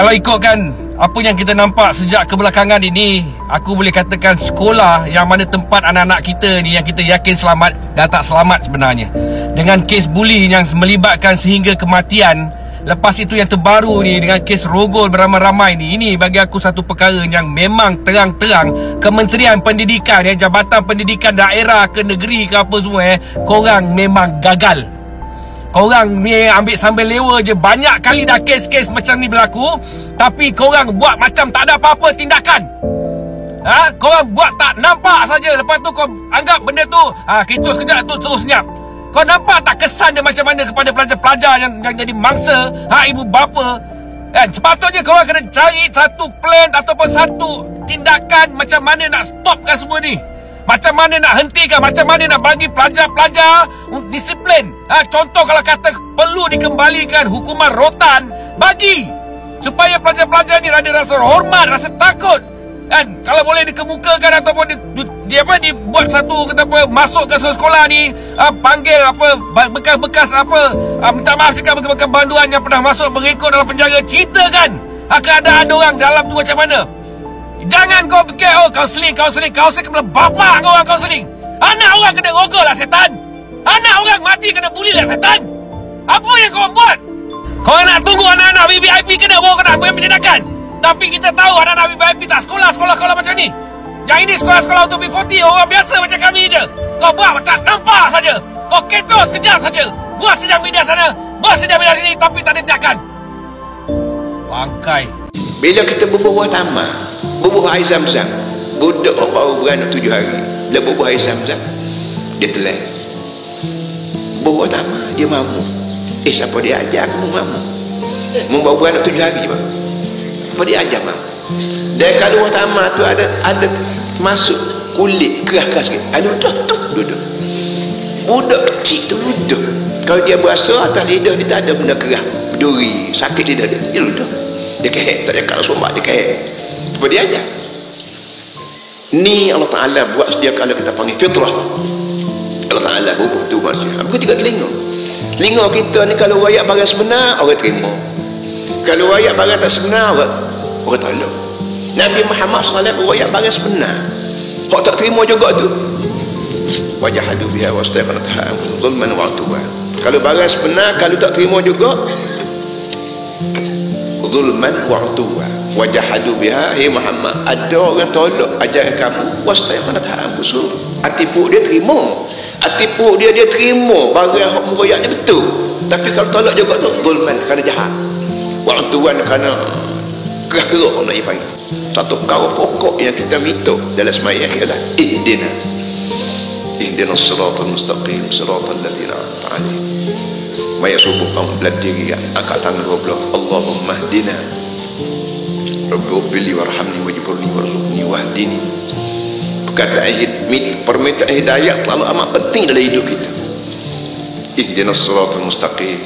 Kalau ikutkan apa yang kita nampak sejak kebelakangan ini, aku boleh katakan sekolah yang mana tempat anak-anak kita ni yang kita yakin selamat dan tak selamat sebenarnya. Dengan kes buli yang melibatkan sehingga kematian. Lepas itu yang terbaru ni dengan kes rogol beramai-ramai ni, ini bagi aku satu perkara yang memang terang-terang Kementerian Pendidikan, Jabatan Pendidikan Daerah ke negeri ke apa semua, korang memang gagal. Korang ni ambil sambil lewa je. Banyak kali dah kes-kes macam ni berlaku, tapi korang buat macam tak ada apa-apa tindakan. Korang buat tak nampak saja. Lepas tu kau anggap benda tu kecoh sekejap tu terus senyap. Kau nampak tak kesan dia macam mana kepada pelajar-pelajar yang jadi mangsa, ibu bapa kan? Sepatutnya korang kena cari satu plan ataupun satu tindakan macam mana nak stopkan semua ni. Macam mana nak hentikan, macam mana nak bagi pelajar-pelajar disiplin. Contoh kalau kata perlu dikembalikan hukuman rotan, bagi supaya pelajar-pelajar ni ada rasa hormat, rasa takut kan. Kalau boleh dikemukakan ataupun dibuat satu kata apa, masuk ke sekolah ni, panggil bekas-bekas minta maaf cakap bekas banduan yang pernah masuk berikut dalam penjara, ceritakan keadaan diorang dalam tu macam mana. Jangan kau fikir kaunseling kepala bapak kau orang kaunseling. Anak orang kena rogol lah setan. Anak orang mati kena buli lah setan. Apa yang kau buat? Kau nak tunggu anak-anak VIP kena bawa kena ambil tindakan. Tapi kita tahu anak-anak VIP tak sekolah macam ni. Yang ini sekolah-sekolah untuk B40, orang biasa macam kami je. Kau buat macam nampak saja. Kau kecoh sekejap saja. Buat sidang media sana, buat sidang media sini, tapi tak ada tindakan. Bangkai. Bila kita berbuah tamak, berbuah air zam-zam, budak baru beranak 7 hari, bila berbuah air zam-zam, dia telan. Berbuah tamak, dia mamu. Siapa dia ajar kamu mamu? Membawa beranak 7 hari je bang. Apa dia ajar mamu? Dan kalau buah tamak tu ada masuk kulit keras-keras sikit, duduk. Budak kecil tu duduk. Kalau dia berasa atas lidah dia tak ada benda keras, berduri, sakit lidah dia duduk. Dia kehek, tak cakap sombak, dia kehek. Apa dia ajar? Ni Allah Ta'ala buat dia kalau kita panggil fitrah. Allah Ta'ala bubuh tu manusia. Bukan tiga telinga. Telinga kita ni kalau wayak barang sebenar, orang terima. Kalau wayak barang tak sebenar, orang tolak. Nabi Muhammad SAW wayak barang sebenar, orang tak terima juga tu. Wajahadu biha wa astaghanatha anfusahum zulman wa 'udwan. Kalau barang sebenar, kalau tak terima juga, zulman wa 'udwan. Wajahadu biha, hey Muhammad, ada orang tolak ajaran kamu, wastaghanatha anfusahum. Atipu dia terima. Atipu dia terima barang hak murayat ni betul. Tapi kalau tolak juga tu zulman, kerana jahat. Wa 'udwan, kerana kerak-kerak nak dipanggil. Satu perkara pokok yang kita minta dalam sembahyang ialah ihdinas siratal mustaqim siratal ladzina an'amta 'alaihim. Maya subuh kamu berdiri angkat tangan 12, Allahumma hdina Rabbi ughfirli warhamni wajburni warzuqni wahdini. Permintaan hidayah terlalu amat penting dalam hidup kita. Ihdinas siratal mustaqim.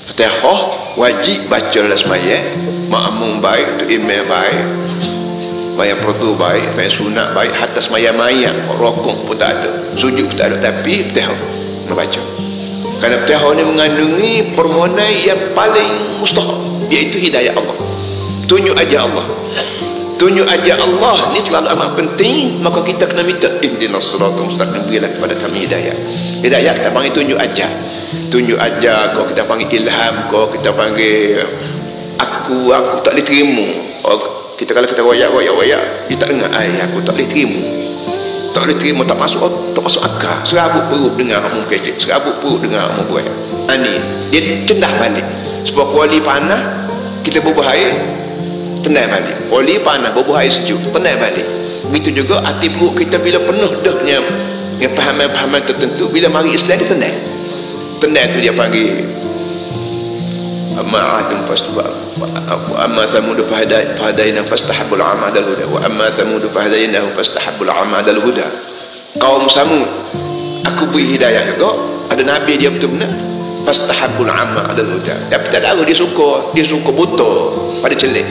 Fatihah wajib baca dalam sembahyang. Makmum baik, tu imam baik, bayang perdu baik, bayang sunat baik, hatta semayang mayang, rokok pun tak ada, sujud pun tak ada, tapi Fatihah membaca. Kerana Fatihah ni mengandungi permohonan yang paling mustahil, iaitu hidayah Allah. Tunjuk aja Allah. Tunjuk aja Allah ni selalu amat penting. Maka kita kena minta ihdinas siratal mustaqim, berilah kepada kami hidayah. Hidayah kita panggil tunjuk aja. Tunjuk aja, kau kita panggil ilham, kau kita panggil aku tak boleh terima. Kita kalau kita wayak dia tak dengar, aku tak boleh terima, tak masuk akal. Serabut perut dengar kamu kecek, serabut perut dengar kamu buat ni, dia cendah balik. Sebab kuali panah kita bubuh air tenang balik, kuali panah bubuh air sejuk tenang balik. Begitu juga hati perut kita bila penuh dah dengan pahaman-pahaman tertentu, bila mari Islam dia tenang tu dia panggil amma adun fastabah wa amma thamud fahadaina fastahabbul ama al huda wa amma thamud fahadaina fastahabbul ama al huda. Kaum Samud aku beri hidayah juga, ada nabi dia betul benar, fastahabbul ama al huda, tapi tak ada dia suka buta pada celik.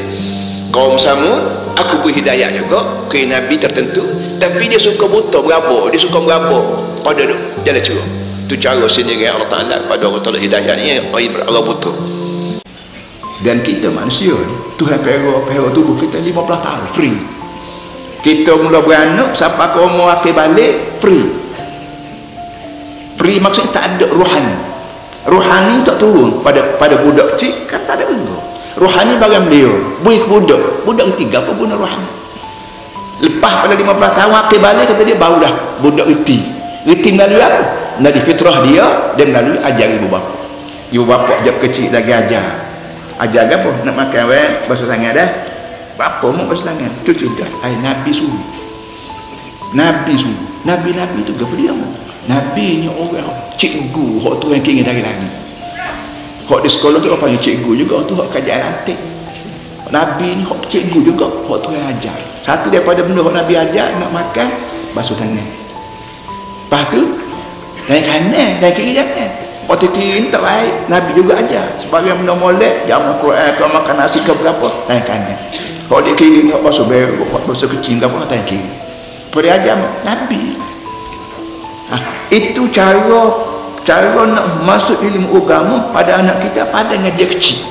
Kaum Samud aku beri hidayah juga ke nabi tertentu, tapi dia suka buta berabuk, dia suka berabuk pada jalan cerah. Itu cara sendiri Allah Ta'ala pada orang tolak hidayah ni, orang buta. Dan kita manusia, Tuhan pera tubuh kita 15 tahun free. Kita mula beranak sampai ke umur akhir balik free. Free maksudnya tak ada rohani tak turun pada budak kecil, kan tak ada ego. Rohani bagian beliau beri ke budak ketiga apa guna rohani. Lepas pada 15 tahun akhir balik, kata dia barulah budak reti melalui apa? Melalui fitrah dia dan melalui ajar ibu bapa jab kecil lagi ajar apa? Nak makan basuh tangan dah. Apa mau basuh tangan? Cuci dah. Nabi suruh. Nabi tu apa dia? Nabi ni orang cikgu hak tu yang kira dari langit. Hak di sekolah tu apa yang cikgu juga tu hak kajian lantik. Nabi ni hak cikgu juga hak tu yang ajar. Satu daripada benda hak Nabi ajar, nak makan basuh tangan. Lepas tu tangan kanan, tangan kiri jangan. Waktu kiri ni tak baik, Nabi juga ajar. Sebagai benda molek, jamu Quran, kau makan nasi ke berapa, tangan kanan. Kalau di kiri ni, basuh beruk, basuh kecil ke apa, tangan kiri. Pada ajar Nabi. Itu cara nak masuk ilmu agama pada anak kita pada dengan dia kecil.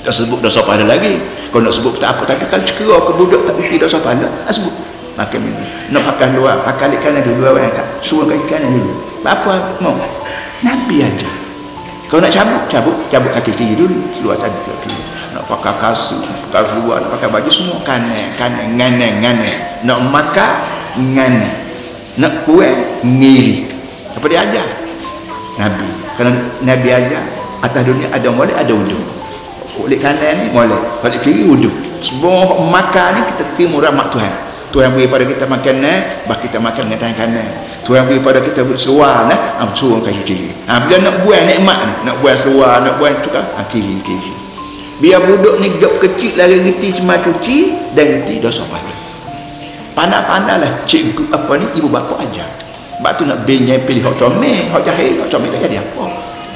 Tak sebut dosa pada lagi. Kau nak sebut tak apa, tapi kalau cekera ke budak tak kerti dosa pada, sebut. Makan minum. Nak pakai luar, pakai kaki kanan dulu, orang angkat. Suruh kaki kanan dulu. Apa mau? Nabi ada. Kau nak cabut kaki kiri dulu, luar tadi ke kiri. Nak pakai kasut, pakai luar, nak pakai baju semua kanan, nganan. Nak makan nganan. Nak buat ngiri. Apa dia ajar? Nabi. Kalau Nabi ajar, atas dunia ada molek, ada wudu. Oleh kanan ni molek, oleh kiri wudu. Semua makan ni kita terima rahmat Tuhan. Tuhan beri pada kita makanan, bah kita makan dengan tangan kanan. Tuhan beri pada kita seluar, suruh kaki kiri. Bila nak buat nikmat ni, nak buat seluar, nak buat tukar, kiri. Biar budak ni gap kecil lagi reti cuma cuci dan reti dosa pahala. Pandai-pandailah cikgu apa ni, ibu bapa ajar. Sebab tu nak benyai pilih hak comel, hak jahil, hak comel tak jadi apa.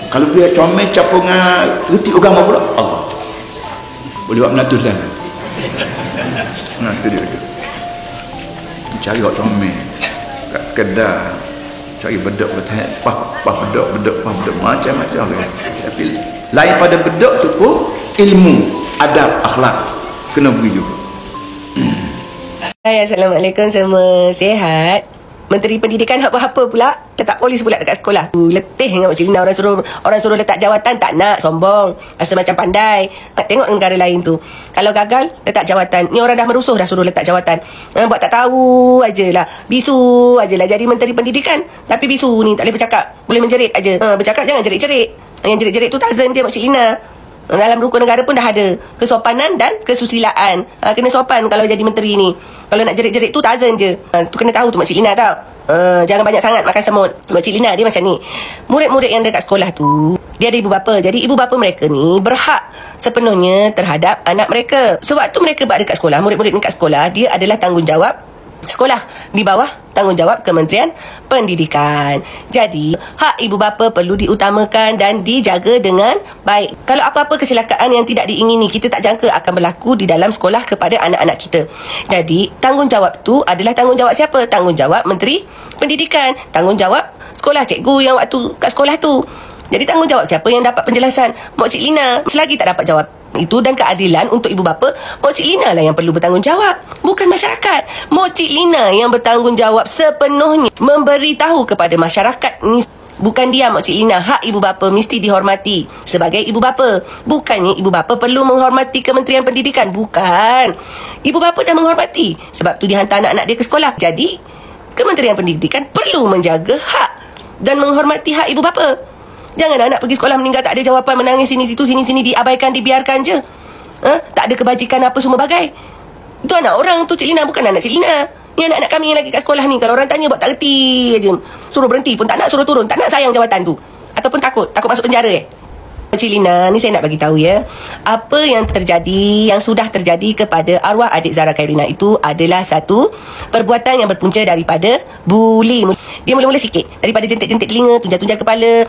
Kalau dia comel capungan reti agama pula, Allah. Boleh buat menatur dah. Tu dia. Cari hak comel kat kedai, cari bedok bertahap, bedok macam-macam. Tapi lain pada bedok tu pun ilmu, adab, akhlak kena beri juga. Hai, Assalamualaikum, semua sihat. Menteri Pendidikan apa-apa pula letak polis pula dekat sekolah. Letih dengan Cik Lina, orang suruh letak jawatan, tak nak, sombong, rasa macam pandai. Nak tengok negara lain tu, kalau gagal letak jawatan. Ni orang dah merusuh dah suruh letak jawatan. Buat tak tahu ajalah, bisu ajalah jadi Menteri Pendidikan. Tapi bisu ni tak boleh bercakap, boleh menjerit aja. Bercakap jangan jerit-jerit. Yang jerit-jerit tu tazan dia Cik Lina. Dalam rukun negara pun dah ada kesopanan dan kesusilaan. Kena sopan kalau jadi menteri ni. Kalau nak jerit-jerit tu tazan je. Tu kena tahu tu Mak Cik Lina tau. Jangan banyak sangat makan semut. Mak Cik Lina dia macam ni. Murid-murid yang dekat sekolah tu, dia ada ibu bapa. Jadi ibu bapa mereka ni berhak sepenuhnya terhadap anak mereka. Sewaktu mereka berada dekat sekolah, murid-murid dekat sekolah, dia adalah tanggungjawab sekolah di bawah tanggungjawab Kementerian Pendidikan. Jadi hak ibu bapa perlu diutamakan dan dijaga dengan baik. Kalau apa-apa kecelakaan yang tidak diingini, kita tak jangka akan berlaku di dalam sekolah kepada anak-anak kita. Jadi tanggungjawab tu adalah tanggungjawab siapa? Tanggungjawab Menteri Pendidikan, tanggungjawab sekolah, cikgu yang waktu kat sekolah tu. Jadi tanggungjawab siapa yang dapat penjelasan? Mak Cik Lina. Selagi tak dapat jawab itu dan keadilan untuk ibu bapa, Mak Cik Lina lah yang perlu bertanggungjawab, bukan masyarakat. Mak Cik Lina yang bertanggungjawab sepenuhnya memberitahu kepada masyarakat ni. Bukan dia Mak Cik Lina. Hak ibu bapa mesti dihormati sebagai ibu bapa. Bukannya ibu bapa perlu menghormati Kementerian Pendidikan. Bukan. Ibu bapa dah menghormati, sebab tu dia hantar anak-anak dia ke sekolah. Jadi Kementerian Pendidikan perlu menjaga hak dan menghormati hak ibu bapa. Jangan anak pergi sekolah meninggal tak ada jawapan, menangis sini diabaikan, dibiarkan je. Tak ada kebajikan apa semua bagai. Itu anak orang tu Cik Lina, bukan anak Cik Lina. Ni anak-anak kami yang lagi kat sekolah ni, kalau orang tanya buat tak reti aje. Suruh berhenti pun tak nak, suruh turun tak nak, sayang jawatan tu. Ataupun takut masuk penjara Cik Lina, ni saya nak bagi tahu ya. Apa yang terjadi, yang sudah terjadi kepada arwah adik Zara Khairina itu adalah satu perbuatan yang berpunca daripada buli. Dia mula-mula sikit, daripada jentik-jentik telinga, tunjang-tunjang kepala,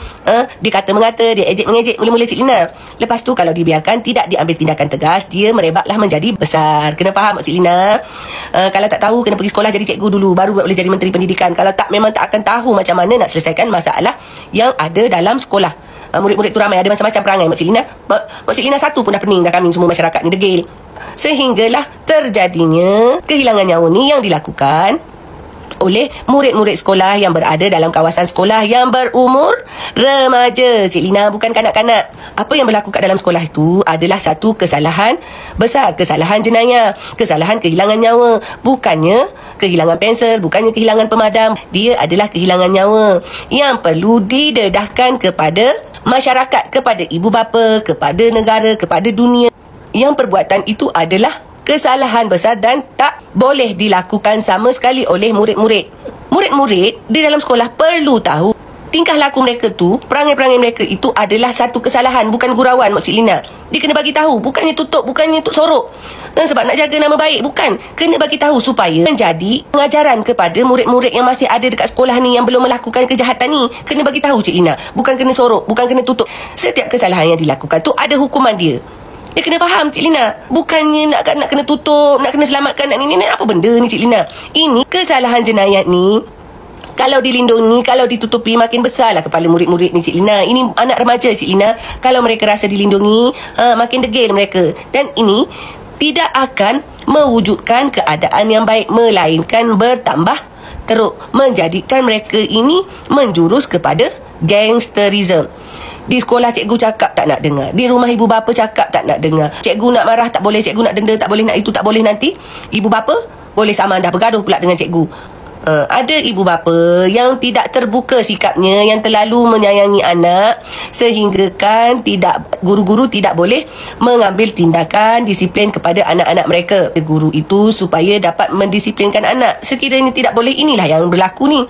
dia kata-mengata, dia ejek-mengejek mula-mula Cik Lina. Lepas tu kalau dibiarkan, tidak diambil tindakan tegas, dia merebaklah menjadi besar. Kena faham Cik Lina. Kalau tak tahu, kena pergi sekolah jadi cikgu dulu, baru boleh jadi Menteri Pendidikan. Kalau tak, memang tak akan tahu macam mana nak selesaikan masalah yang ada dalam sekolah. Murid-murid tu ramai, ada macam-macam perangai Mak Cik Lina. Mak Cik Lina satu pun dah pening dah, kami semua masyarakat ni degil. Sehinggalah terjadinya kehilangan nyawa ni yang dilakukan oleh murid-murid sekolah yang berada dalam kawasan sekolah yang berumur remaja. Cik Lina, bukan kanak-kanak. Apa yang berlaku kat dalam sekolah itu adalah satu kesalahan besar, kesalahan jenayah, kesalahan kehilangan nyawa. Bukannya kehilangan pensel, bukannya kehilangan pemadam. Dia adalah kehilangan nyawa yang perlu didedahkan kepada masyarakat, kepada ibu bapa, kepada negara, kepada dunia. Yang perbuatan itu adalah kesalahan besar dan tak boleh dilakukan sama sekali oleh murid-murid. Murid-murid di dalam sekolah perlu tahu tingkah laku mereka tu, perangai-perangai mereka itu adalah satu kesalahan, bukan gurauan Mak Cik Lina. Dia kena bagi tahu, bukannya tutup, bukannya sorok. Sebab nak jaga nama baik, bukan. Kena bagi tahu supaya menjadi pengajaran kepada murid-murid yang masih ada dekat sekolah ni yang belum melakukan kejahatan ni. Kena bagi tahu Cik Lina, bukan kena sorok, bukan kena tutup. Setiap kesalahan yang dilakukan tu ada hukuman dia. Dia kena faham Cik Lina. Bukannya nak kena tutup, nak kena selamatkan, nak ni apa benda ni Cik Lina. Ini kesalahan jenayah ni, kalau dilindungi, kalau ditutupi, makin besarlah kepala murid-murid ni Cik Lina. Ini anak remaja Cik Lina. Kalau mereka rasa dilindungi, makin degil mereka. Dan ini tidak akan mewujudkan keadaan yang baik, melainkan bertambah teruk, menjadikan mereka ini menjurus kepada gangsterism. Di sekolah cikgu cakap tak nak dengar, di rumah ibu bapa cakap tak nak dengar. Cikgu nak marah tak boleh, cikgu nak denda tak boleh, nak itu tak boleh. Nanti ibu bapa boleh sama dah bergaduh pula dengan cikgu. Ada ibu bapa yang tidak terbuka sikapnya, yang terlalu menyayangi anak, sehinggakan guru-guru tidak boleh mengambil tindakan disiplin kepada anak-anak mereka. Guru itu supaya dapat mendisiplinkan anak. Sekiranya tidak boleh, inilah yang berlaku ni.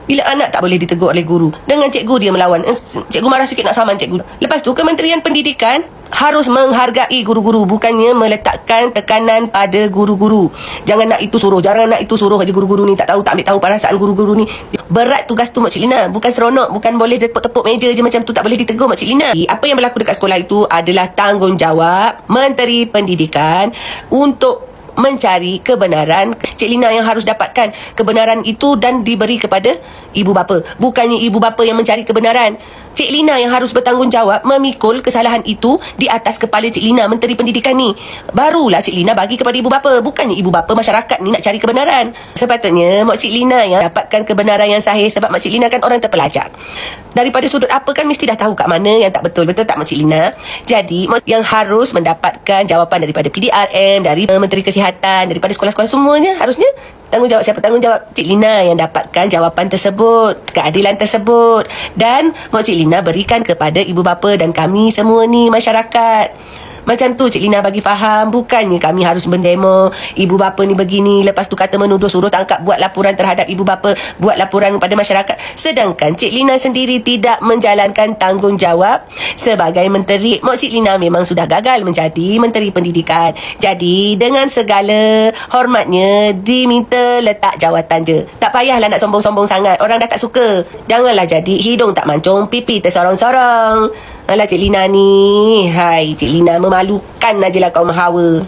Bila anak tak boleh ditegur oleh guru, dengan cikgu dia melawan. Cikgu marah sikit nak saman cikgu. Lepas tu Kementerian Pendidikan harus menghargai guru-guru, bukannya meletakkan tekanan pada guru-guru. Jangan nak itu suruh, jangan nak itu suruh aja guru-guru ni. Tak ambil tahu perasaan guru-guru ni. Berat tugas tu Mak Cik Lina. Bukan seronok, bukan boleh tepuk-tepuk meja je macam tu, tak boleh ditegur Mak Cik Lina. Apa yang berlaku dekat sekolah itu adalah tanggungjawab Menteri Pendidikan untuk mencari kebenaran. Cik Lina yang harus dapatkan kebenaran itu dan diberi kepada ibu bapa. Bukannya ibu bapa yang mencari kebenaran. Cik Lina yang harus bertanggungjawab memikul kesalahan itu di atas kepala Cik Lina, Menteri Pendidikan ni. Barulah Cik Lina bagi kepada ibu bapa. Bukannya ibu bapa masyarakat ni nak cari kebenaran. Sepatutnya Mak Cik Lina yang dapatkan kebenaran yang sahih, sebab Mak Cik Lina kan orang terpelajar. Daripada sudut apa kan mesti dah tahu kat mana yang tak betul. Betul tak Mak Cik Lina? Jadi yang harus mendapatkan jawapan daripada PDRM, dari Menteri Kesihatan, daripada sekolah-sekolah semuanya, harusnya tanggungjawab siapa? Tanggungjawab Cik Lina yang dapatkan jawapan tersebut, keadilan tersebut. Dan Mak Cik Lina berikan kepada ibu bapa dan kami semua ni masyarakat. Macam tu Cik Lina bagi faham. Bukannya kami harus mendemo, ibu bapa ni begini, lepas tu kata menuduh, suruh tangkap, buat laporan terhadap ibu bapa, buat laporan kepada masyarakat. Sedangkan Cik Lina sendiri tidak menjalankan tanggungjawab sebagai menteri. Mak Cik Lina memang sudah gagal menjadi Menteri Pendidikan. Jadi dengan segala hormatnya, diminta letak jawatan je. Tak payahlah nak sombong-sombong sangat. Orang dah tak suka. Janganlah jadi hidung tak mancung, pipi tersorong-sorong. Alah Cik Lina ni, hai Cik Lina memalukan ajalah kaum hawa.